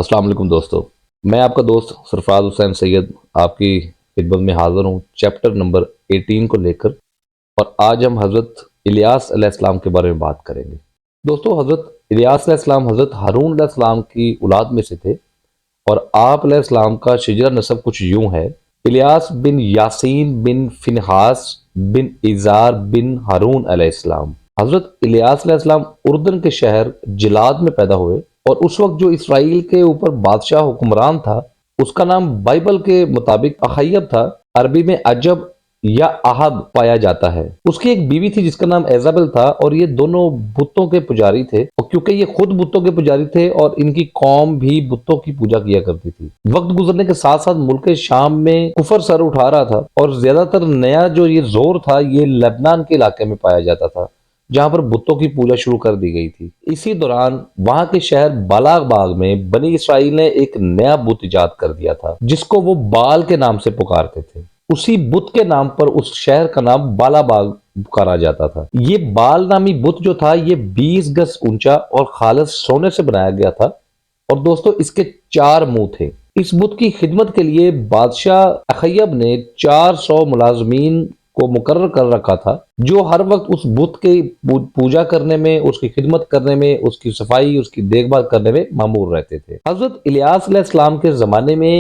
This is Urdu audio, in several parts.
السلام علیکم دوستو، میں آپ کا دوست سرفراز حسین سید آپ کی خدمت میں حاضر ہوں چیپٹر نمبر 18 کو لے کر۔ اور آج ہم حضرت الیاس علیہ السلام کے بارے میں بات کریں گے۔ دوستو، حضرت الیاس علیہ السلام حضرت ہارون علیہ السلام کی اولاد میں سے تھے، اور آپ علیہ السلام کا شجرہ نسب کچھ یوں ہے: الیاس بن یاسین بن فنحاس بن ایزار بن ہارون علیہ السلام۔ حضرت الیاس علیہ السلام اردن کے شہر جلاد میں پیدا ہوئے، اور اس وقت جو اسرائیل کے اوپر بادشاہ حکمران تھا اس کا نام بائبل کے مطابق اخیب تھا، عربی میں عجب یا احد پایا جاتا ہے۔ اس کی ایک بیوی تھی جس کا نام ایزابل تھا، اور یہ دونوں بتوں کے پجاری تھے، اور کیونکہ یہ خود بتوں کے پجاری تھے اور ان کی قوم بھی بتوں کی پوجا کیا کرتی تھی۔ وقت گزرنے کے ساتھ ساتھ ملک شام میں کفر سر اٹھا رہا تھا، اور زیادہ تر نیا جو یہ زور تھا یہ لبنان کے علاقے میں پایا جاتا تھا جہاں پر بتوں کی پوجا شروع کر دی گئی تھی۔ اسی دوران وہاں کے شہر بالاغ باغ میں بنی اسرائیل نے ایک نیا بت ایجاد کر دیا تھا جس کو وہ بال کے نام سے پکارتے تھے۔ اسی بت کے نام پر اس شہر کا نام بالا باغ پکارا جاتا تھا۔ یہ بال نامی بت جو تھا یہ 20 گز اونچا اور خالص سونے سے بنایا گیا تھا، اور دوستو اس کے 4 منہ تھے۔ اس بت کی خدمت کے لیے بادشاہ اخیب نے 400 ملازمین کو مقرر کر رکھا تھا جو ہر وقت اس بت کی پوجا کرنے میں، اس کی خدمت کرنے میں، اس کی صفائی، اس کی دیکھ بھال کرنے میں مامور رہتے تھے۔ حضرت الیاس علیہ السلام کے زمانے میں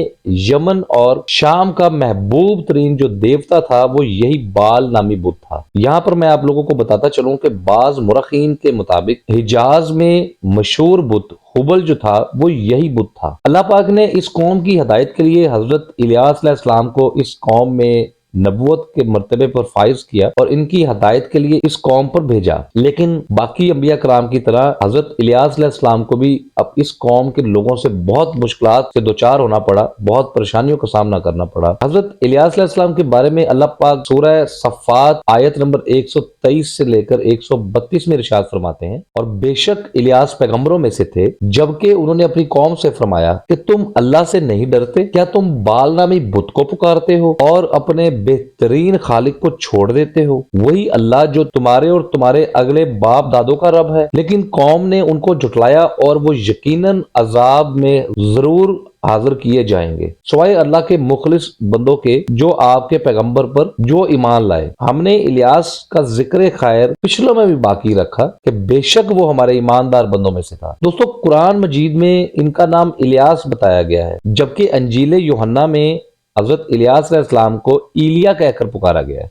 یمن اور شام کا محبوب ترین جو دیوتا تھا وہ یہی بال نامی بت تھا۔ یہاں پر میں آپ لوگوں کو بتاتا چلوں کہ بعض مورخین کے مطابق حجاز میں مشہور بت حبل جو تھا وہ یہی بت تھا۔ اللہ پاک نے اس قوم کی ہدایت کے لیے حضرت الیاس علیہ السلام کو اس قوم میں نبوت کے مرتبے پر فائز کیا اور ان کی ہدایت کے لیے اس قوم پر بھیجا، لیکن باقی انبیاء کرام کی طرح حضرت الیاس علیہ السلام کو بھی اب اس قوم کے لوگوں سے بہت مشکلات سے دوچار ہونا پڑا، بہت پریشانیوں کا سامنا کرنا پڑا۔ حضرت الیاس علیہ السلام کے بارے میں اللہ پاک سورہ صفات آیت نمبر 123 سے لے کر 132 میں ارشاد فرماتے ہیں: اور بے شک الیاس پیغمبروں میں سے تھے، جبکہ انہوں نے اپنی قوم سے فرمایا کہ تم اللہ سے نہیں ڈرتے؟ کیا تم بال نامی بت کو پکارتے ہو اور اپنے بہترین خالق کو چھوڑ دیتے ہو؟ وہی اللہ جو تمہارے اور تمہارے اگلے باپ دادوں کا رب ہے۔ لیکن قوم نے ان کو جھٹلایا، اور وہ یقیناً عذاب میں ضرور حاضر کیے جائیں گے، سوائے اللہ کے مخلص بندوں کے جو آپ کے پیغمبر پر جو ایمان لائے۔ ہم نے الیاس کا ذکر خیر پچھلوں میں بھی باقی رکھا کہ بے شک وہ ہمارے ایماندار بندوں میں سے تھا۔ دوستو، قرآن مجید میں ان کا نام الیاس بتایا گیا ہے، جبکہ انجیل یوحنا میں حضرت الیاس علیہ السلام کو ایلیا کہہ کر پکارا گیا ہے۔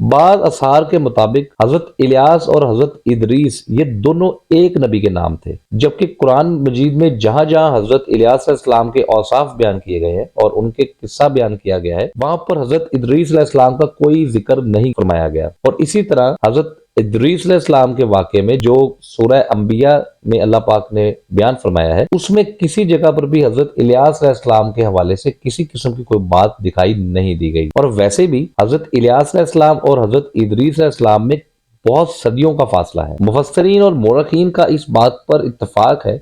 بعض اثار کے مطابق حضرت الیاس اور حضرت ادریس یہ دونوں ایک نبی کے نام تھے، جبکہ قرآن مجید میں جہاں جہاں حضرت الیاس علیہ السلام کے اوصاف بیان کیے گئے ہیں اور ان کے قصہ بیان کیا گیا ہے، وہاں پر حضرت ادریس علیہ السلام کا کوئی ذکر نہیں فرمایا گیا۔ اور اسی طرح حضرت ادریس علیہ السلام کے واقعے میں جو سورہ انبیاء میں اللہ پاک نے بیان فرمایا ہے اس میں کسی جگہ پر بھی حضرت الیاس علیہ السلام کے حوالے سے کسی قسم کی کوئی بات دکھائی نہیں دی گئی۔ اور ویسے بھی حضرت الیاس علیہ السلام اور حضرت ادریس علیہ السلام میں بہت صدیوں کا فاصلہ ہے۔ مفسرین اور مورخین کا اس بات پر اتفاق ہے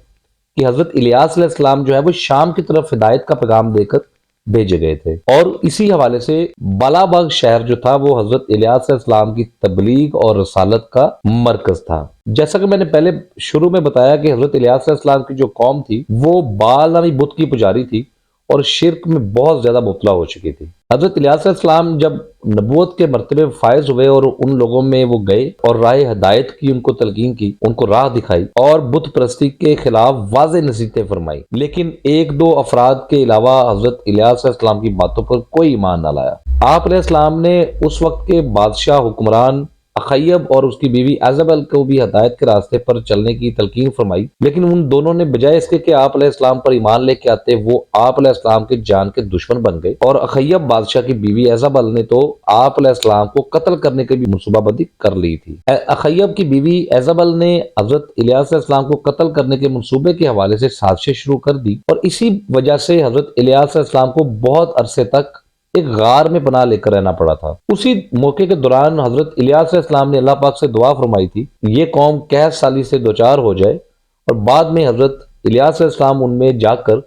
کہ حضرت الیاس علیہ السلام جو ہے وہ شام کی طرف ہدایت کا پیغام دے کر بھیجے گئے تھے، اور اسی حوالے سے بالا باغ شہر جو تھا وہ حضرت الیاس علیہ السلام کی تبلیغ اور رسالت کا مرکز تھا۔ جیسا کہ میں نے پہلے شروع میں بتایا کہ حضرت الیاس علیہ السلام کی جو قوم تھی وہ بال نامی بت کی پجاری تھی اور شرک میں بہت زیادہ مبتلا ہو چکی تھی۔ حضرت الیاس علیہ السلام جب نبوت کے مرتبے فائز ہوئے اور ان لوگوں میں وہ گئے اور راہ ہدایت کی، ان کو تلقین کی، ان کو راہ دکھائی اور بت پرستی کے خلاف واضح نصیحتیں فرمائی، لیکن ایک دو افراد کے علاوہ حضرت الیاس علیہ السلام کی باتوں پر کوئی ایمان نہ لایا۔ آپ علیہ السلام نے اس وقت کے بادشاہ حکمران اخیب اور اس کی بیوی ایزابل کو بھی ہدایت کے راستے پر چلنے کی تلقین فرمائی، لیکن ان دونوں نے بجائے اس کے کہ آپ علیہ السلام پر ایمان لے کے آتے، وہ آپ علیہ السلام کے جان کے دشمن بن گئے، اور اخیب بادشاہ کی بیوی ایزابل نے تو آپ علیہ السلام کو قتل کرنے کی بھی منصوبہ بندی کر لی تھی۔ اخیب کی بیوی ایزابل نے حضرت الیاس علیہ السلام کو قتل کرنے کے منصوبے کے حوالے سے سازشیں شروع کر دی، اور اسی وجہ سے حضرت الیاس علیہ السلام کو بہت عرصے تک ایک غار میں پناہ لے کر رہنا پڑا تھا۔ اسی موقع کے دوران حضرت الیاس علیہ السلام نے اللہ پاک سے دعا فرمائی تھی یہ قوم قحط سالی سے دوچار ہو جائے، اور بعد میں حضرت الیاس علیہ السلام ان میں جا کر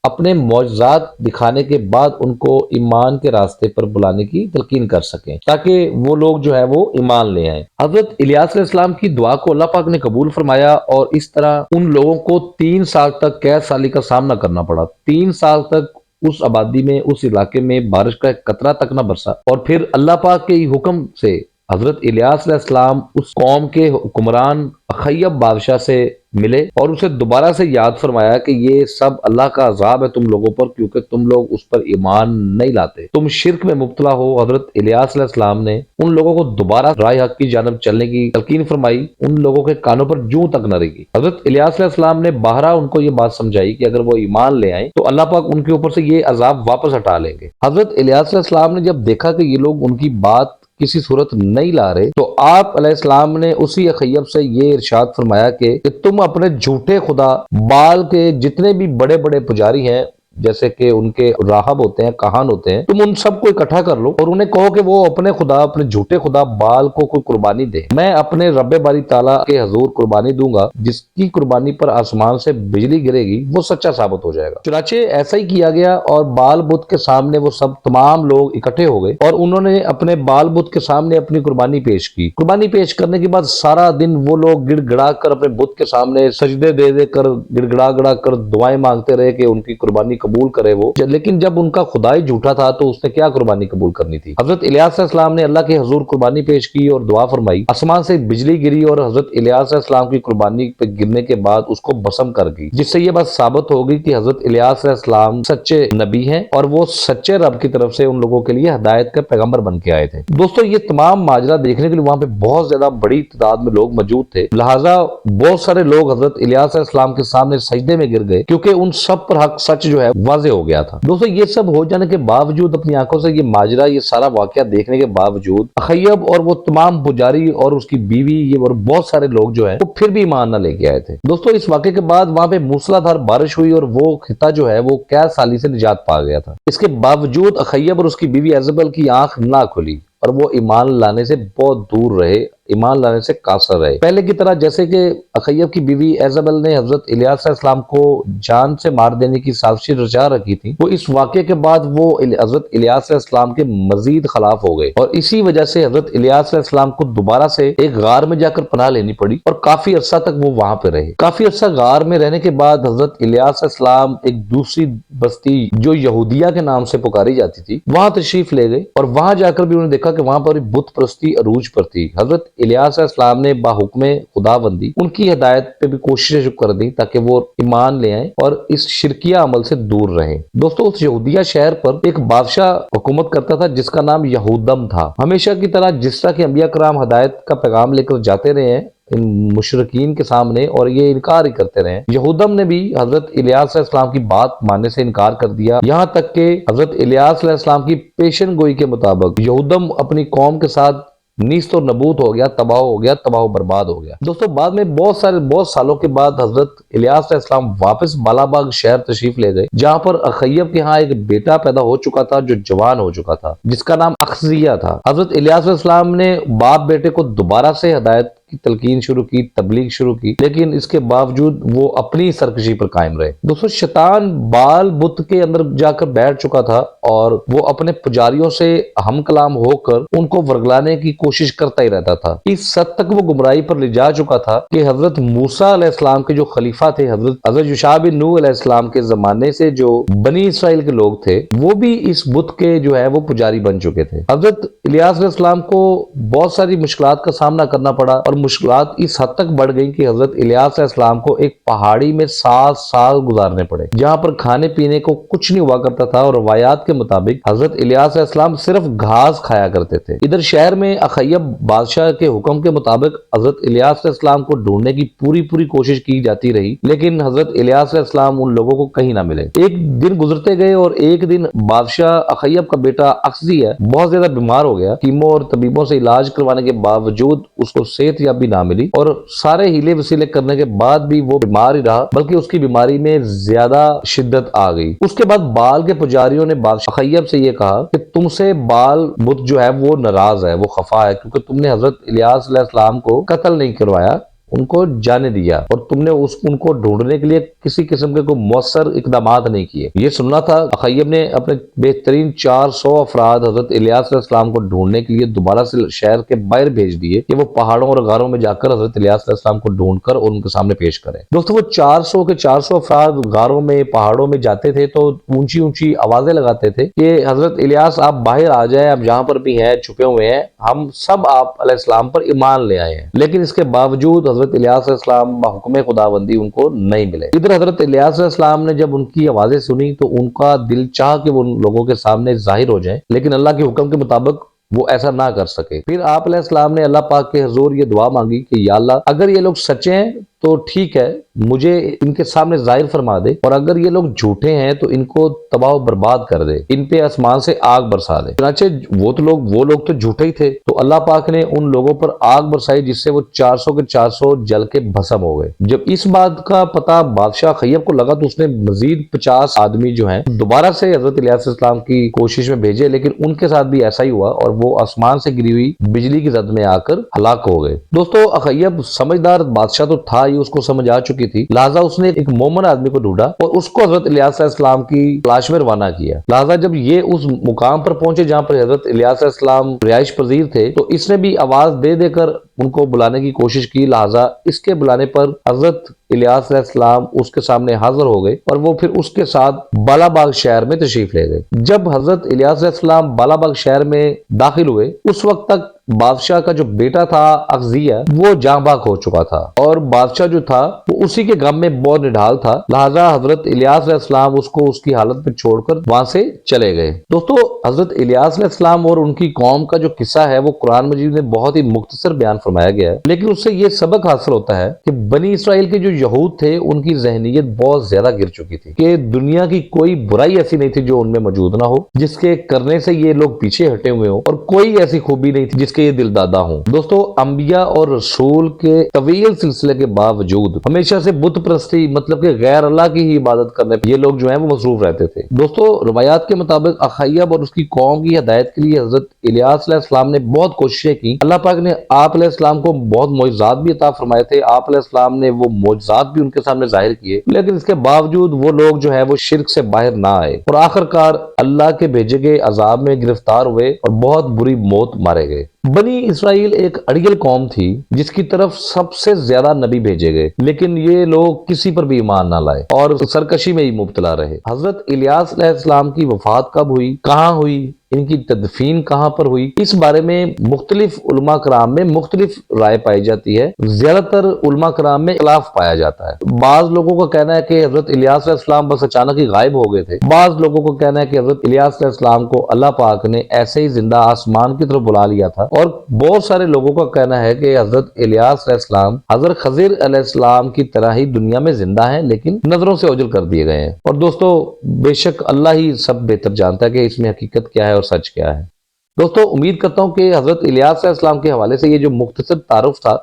اپنے معجزات دکھانے کے بعد ان کو ایمان کے راستے پر بلانے کی تلقین کر سکیں تاکہ وہ لوگ جو ہے وہ ایمان لے آئیں۔ حضرت الیاس علیہ السلام کی دعا کو اللہ پاک نے قبول فرمایا اور اس طرح ان لوگوں کو 3 سال تک قید سالی کا سامنا کرنا پڑا۔ 3 سال تک اس آبادی میں، اس علاقے میں بارش کا ایک قطرہ تک نہ برسا، اور پھر اللہ پاک کے حکم سے حضرت الیاس علیہ السلام اس قوم کے حکمران اخیب بادشاہ سے ملے اور اسے دوبارہ سے یاد فرمایا کہ یہ سب اللہ کا عذاب ہے تم لوگوں پر، کیونکہ تم لوگ اس پر ایمان نہیں لاتے، تم شرک میں مبتلا ہو۔ حضرت الیاس علیہ السلام نے ان لوگوں کو دوبارہ راہ حق کی جانب چلنے کی تلقین فرمائی، ان لوگوں کے کانوں پر جوں تک نہ رہی۔ حضرت الیاس علیہ السلام نے باہرہ ان کو یہ بات سمجھائی کہ اگر وہ ایمان لے آئیں تو اللہ پاک ان کے اوپر سے یہ عذاب واپس ہٹا لیں گے۔ حضرت الیاس علیہ السلام نے جب دیکھا کہ یہ لوگ ان کی بات کسی صورت نہیں لا رہے تو آپ علیہ السلام نے اسی اخیب سے یہ ارشاد فرمایا کہ تم اپنے جھوٹے خدا بال کے جتنے بھی بڑے بڑے پجاری ہیں، جیسے کہ ان کے راہب ہوتے ہیں، کہان ہوتے ہیں، تم ان سب کو اکٹھا کر لو اور انہیں کہو کہ وہ اپنے خدا، اپنے جھوٹے خدا بال کو کوئی قربانی دے، میں اپنے رب باری تعالیٰ کے حضور قربانی دوں گا، جس کی قربانی پر آسمان سے بجلی گرے گی وہ سچا ثابت ہو جائے گا۔ چنانچہ ایسا ہی کیا گیا اور بال بت کے سامنے وہ سب تمام لوگ اکٹھے ہو گئے اور انہوں نے اپنے بال بت کے سامنے اپنی قربانی پیش کی۔ قربانی پیش کرنے کے بعد سارا دن وہ لوگ گڑ گڑا کر اپنے بت کے سامنے سجدے دے دے کر گڑ گڑا گڑا کر دعائیں مانگتے رہے کہ ان کی قربانی قبول کرے وہ، لیکن جب ان کا خدا ہی جھوٹا تھا تو اس نے کیا قربانی قبول کرنی تھی۔ حضرت الیاس علیہ السلام نے اللہ کے حضور قربانی پیش کی اور دعا فرمائی، آسمان سے بجلی گری اور حضرت الیاس علیہ السلام کی قربانی پہ گرنے کے بعد اس کو بسم کر گئی، جس سے یہ بات ثابت ہو گئی کہ حضرت الیاس علیہ السلام سچے نبی ہیں اور وہ سچے رب کی طرف سے ان لوگوں کے لیے ہدایت کا پیغمبر بن کے آئے تھے۔ دوستو یہ تمام ماجرا دیکھنے کے لیے وہاں پہ بہت زیادہ بڑی تعداد میں لوگ موجود تھے، لہٰذا بہت سارے لوگ حضرت الیاس علیہ السلام کے سامنے سجدے میں گر گئے کیونکہ ان سب پر حق سچ جو ہے واضح ہو گیا تھا۔ دوستو یہ سب ہو جانے کے باوجود، اپنی آنکھوں سے یہ ماجرا، یہ سارا واقعہ دیکھنے کے باوجود اخیب اور وہ تمام پجاری اور اس کی بیوی یہ اور بہت سارے لوگ جو ہیں وہ پھر بھی ایمان نہ لے کے آئے تھے۔ دوستو اس واقعے کے بعد وہاں پہ موسلا دھار بارش ہوئی اور وہ خطہ جو ہے وہ قید سالی سے نجات پا گیا تھا۔ اس کے باوجود اخیب اور اس کی بیوی ایزبل کی آنکھ نہ کھلی اور وہ ایمان لانے سے بہت دور رہے، ایمان لانے سے قاصر رہے۔ پہلے کی طرح جیسے کہ اخیب کی بیوی ایزبل نے حضرت الیاس علیہ السلام کو جان سے مار دینے کی سازشیں رچا رکھی تھی، وہ اس واقعے کے بعد وہ حضرت الیاس علیہ السلام کے مزید خلاف ہو گئے اور اسی وجہ سے حضرت الیاس علیہ السلام کو دوبارہ سے ایک غار میں جا کر پناہ لینی پڑی اور کافی عرصہ تک وہ وہاں پہ رہے۔ کافی عرصہ غار میں رہنے کے بعد حضرت الیاس علیہ السلام ایک دوسری بستی جو یہودیہ کے نام سے پکاری جاتی تھی وہاں تشریف لے گئے اور وہاں جا کر بھی انہوں نے دیکھا کہ وہاں پر بت پرستی عروج پر تھی۔ حضرت الیاس علیہ السلام نے باحکم خدا بندی ان کی ہدایت پہ بھی کوششیں کر دی تاکہ وہ ایمان لے آئیں اور اس شرکیہ عمل سے دور رہیں۔ دوستو اس یہودیہ شہر پر ایک بادشاہ حکومت کرتا تھا جس کا نام یہودم تھا۔ ہمیشہ کی طرح جس طرح کہ انبیاء کرام ہدایت کا پیغام لے کر جاتے رہے ہیں ان مشرکین کے سامنے اور یہ انکار ہی کرتے رہے، یہودم نے بھی حضرت الیاس علیہ السلام کی بات ماننے سے انکار کر دیا، یہاں تک کہ حضرت الیاس علیہ السلام کی پیشن گوئی کے مطابق یہودم اپنی قوم کے ساتھ نیست و نبود ہو گیا، تباہ ہو گیا، تباہ و برباد ہو گیا۔ دوستو بعد میں بہت سالوں کے بعد حضرت الیاس علیہ السلام واپس بالاباغ شہر تشریف لے گئے جہاں پر اخیب کے ہاں ایک بیٹا پیدا ہو چکا تھا جو جوان ہو چکا تھا جس کا نام اخزیہ تھا۔ حضرت الیاس علیہ السلام نے باپ بیٹے کو دوبارہ سے ہدایت کی تلقین شروع کی، تبلیغ شروع کی، لیکن اس کے باوجود وہ اپنی سرکشی پر قائم رہے۔ دوستو شیطان بال بت کے اندر جا کر بیٹھ چکا تھا اور وہ اپنے پجاریوں سے ہم کلام ہو کر ان کو ورگلانے کی کوشش کرتا ہی رہتا تھا۔ اس حد تک وہ گمراہی پر لے جا چکا تھا کہ حضرت موسیٰ علیہ السلام کے جو خلیفہ تھے، حضرت یوشع بن نون علیہ السلام کے زمانے سے جو بنی اسرائیل کے لوگ تھے وہ بھی اس بت کے جو ہے وہ پجاری بن چکے تھے۔ حضرت الیاس علیہ السلام کو بہت ساری مشکلات کا سامنا کرنا پڑا اور مشکلات اس حد تک بڑھ گئی کہ حضرت الیاس علیہ السلام کو ایک پہاڑی میں 7 سال گزارنے پڑے جہاں پر کھانے پینے کو کچھ نہیں ہوا کرتا تھا اور روایات کے مطابق حضرت الیاس علیہ السلام صرف گھاس کھایا کرتے تھے۔ ادھر شہر میں اخیب بادشاہ کے حکم کے مطابق حضرت الیاس علیہ السلام کو ڈھونڈنے کی پوری کوشش کی جاتی رہی لیکن حضرت الیاس علیہ السلام ان لوگوں کو کہیں نہ ملے۔ ایک دن گزرتے گئے اور ایک دن بادشاہ اخیب کا بیٹا اخزیہ بہت زیادہ بیمار ہو گیا، حکیموں اور طبیبوں سے علاج کروانے کے باوجود اس کو صحت یابی نہ ملی اور سارے ہیلے وسیلے کرنے کے بعد بھی وہ بیمار ہی رہا بلکہ اس کی بیماری میں زیادہ شدت آ گئی۔ اس کے بعد بال کے پجاریوں نے بادشاہ اخیب سے یہ کہا کہ تم سے بال بت جو ہے وہ ناراض ہے، وہ خفا ہے کیونکہ تم نے حضرت الیاس علیہ السلام کو قتل نہیں کروایا، ان کو جانے دیا اور تم نے ان کو ڈھونڈنے کے لیے کسی قسم کے کوئی مؤثر اقدامات نہیں کیے۔ یہ سننا تھا اخیب نے اپنے بہترین 400 افراد حضرت الیاس علیہ السلام کو ڈھونڈنے کے لیے دوبارہ سے شہر کے باہر بھیج دیے کہ وہ پہاڑوں اور غاروں میں جا کر حضرت الیاس علیہ السلام کو ڈھونڈ کر ان کے سامنے پیش کریں۔ دوستو وہ 400 کے 400 افراد غاروں میں پہاڑوں میں جاتے تھے تو اونچی اونچی آوازیں لگاتے تھے کہ حضرت الیاس آپ باہر آ جائیں، آپ جہاں پر بھی ہیں چھپے ہوئے ہیں، ہم سب آپ علیہ السلام پر ایمان لے آئے ہیں۔ لیکن اس کے باوجود حضرت الیاس علیہ السلام بحکم خداوندی ان کو نہیں ملے۔ ادھر حضرت الیاس علیہ السلام نے جب ان کی آوازیں سنی تو ان کا دل چاہ کہ وہ ان لوگوں کے سامنے ظاہر ہو جائیں، لیکن اللہ کے حکم کے مطابق وہ ایسا نہ کر سکے۔ پھر آپ علیہ السلام نے اللہ پاک کے حضور یہ دعا مانگی کہ یا اللہ اگر یہ لوگ سچے ہیں تو ٹھیک ہے، مجھے ان کے سامنے ظاہر فرما دے، اور اگر یہ لوگ جھوٹے ہیں تو ان کو تباہ و برباد کر دے، ان پہ آسمان سے آگ برسا دے۔ چنانچہ وہ لوگ تو جھوٹے ہی تھے، تو اللہ پاک نے ان لوگوں پر آگ برسائی جس سے وہ 400 کے 400 جل کے بھسم ہو گئے۔ جب اس بات کا پتہ بادشاہ خیب کو لگا تو اس نے مزید 50 آدمی جو ہیں دوبارہ سے حضرت الیاس علیہ السلام کی کوشش میں بھیجے، لیکن ان کے ساتھ بھی ایسا ہی ہوا اور وہ آسمان سے گری ہوئی بجلی کی زد میں آ کر ہلاک ہو گئے۔ دوستو اخیب سمجھدار بادشاہ تو تھا، اس کو سمجھ آ چکی تھی، لہٰذا اس نے ایک مومن آدمی کو ڈھونڈا اور اس کو حضرت الیاس علیہ السلام کی تلاش میں روانہ کیا۔ لہٰذا جب یہ اس مقام پر پہنچے جہاں پر حضرت الیاس علیہ السلام رہائش پذیر تھے تو اس نے بھی آواز دے دے کر ان کو بلانے کی کوشش کی، لہٰذا اس کے بلانے پر حضرت الیاس علیہ السلام اس کے سامنے حاضر ہو گئے اور وہ پھر اس کے ساتھ بالا باغ شہر میں تشریف لے گئے۔ جب حضرت الیاس علیہ السلام بالا باغ شہر میں داخل ہوئے اس وقت تک بادشاہ کا جو بیٹا تھا اخزیہ وہ جاں بحق ہو چکا تھا اور بادشاہ جو تھا وہ اسی کے غم میں بہت نڈھال تھا، لہٰذا حضرت الیاس علیہ السلام اس کو اس کی حالت میں چھوڑ کر وہاں سے چلے گئے۔ دوستو حضرت الیاس علیہ السلام اور ان کی قوم کا جو قصہ ہے وہ قرآن مجید میں بہت ہی مختصر بیان فرمایا گیا ہے، لیکن اس سے یہ سبق حاصل ہوتا ہے کہ بنی اسرائیل کے جو یہود تھے ان کی ذہنیت بہت زیادہ گر چکی تھی کہ دنیا کی کوئی برائی ایسی نہیں تھی جو ان میں موجود نہ ہو، جس کے کرنے سے یہ لوگ پیچھے ہٹے ہوئے ہوں، اور کوئی ایسی خوبی نہیں تھی جس کے یہ دل دادا ہوں۔ دوستو انبیاء اور رسول کے طویل سلسلے کے باوجود ہمیشہ سے بت پرستی مطلب کہ غیر اللہ کی ہی عبادت کرنے پر یہ لوگ جو ہیں وہ مصروف رہتے تھے۔ دوستو روایات کے مطابق اخیب اور اس کی قوم کی ہدایت کے لیے حضرت الیاس علیہ السلام نے بہت کوششیں کی، اللہ پاک نے آپ علیہ السلام کو بہت معجزات بھی عطا فرمائے تھے، آپ علیہ السلام نے وہ معجزات بھی ان کے سامنے ظاہر کیے، لیکن اس کے باوجود وہ لوگ جو ہے وہ شرک سے باہر نہ آئے اور آخر کار اللہ کے بھیجے گئے عذاب میں گرفتار ہوئے اور بہت بری موت مارے گئے۔ بنی اسرائیل ایک اڑیل قوم تھی جس کی طرف سب سے زیادہ نبی بھیجے گئے، لیکن یہ لوگ کسی پر بھی ایمان نہ لائے اور سرکشی میں ہی مبتلا رہے۔ حضرت الیاس علیہ السلام کی وفات کب ہوئی، کہاں ہوئی، ان کی تدفین کہاں پر ہوئی، اس بارے میں مختلف علماء کرام میں مختلف رائے پائی جاتی ہے۔ زیادہ تر علماء کرام میں اختلاف پایا جاتا ہے۔ بعض لوگوں کا کہنا ہے کہ حضرت الیاس علیہ السلام بس اچانک ہی غائب ہو گئے تھے، بعض لوگوں کا کہنا ہے کہ حضرت الیاس علیہ السلام کو اللہ پاک نے ایسے ہی زندہ آسمان کی طرف بلا لیا تھا، اور بہت سارے لوگوں کا کہنا ہے کہ حضرت الیاس علیہ السلام حضرت خضر علیہ السلام کی طرح ہی دنیا میں زندہ ہیں لیکن نظروں سے اوجھل کر دیے گئے ہیں۔ اور دوستو بے شک اللہ ہی سب بہتر جانتا ہے کہ اس میں حقیقت کیا ہے اور سچ کیا ہے۔ دوستو امید کرتا ہوں کہ حضرت الیاس علیہ السلام کے حوالے سے یہ جو مختصر تعارف تھا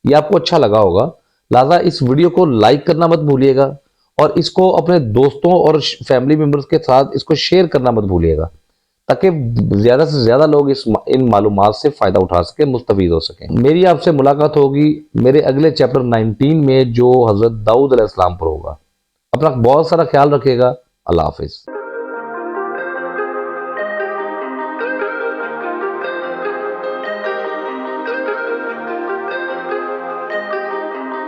یہ آپ کو اچھا لگا ہوگا، لہذا اس ویڈیو کو لائک کرنا مت بھولیے گا اور اس کو اپنے دوستوں اور فیملی ممبرز کے ساتھ اس کو شیئر کرنا مت بھولیے گا تاکہ زیادہ سے زیادہ لوگ ان معلومات سے فائدہ اٹھا سکیں، مستفید ہو سکیں۔ میری آپ سے ملاقات ہوگی میرے اگلے چیپٹر 19 میں جو حضرت داؤد علیہ السلام پر ہوگا۔ اپنا بہت سارا خیال رکھیے گا۔ اللہ حافظ۔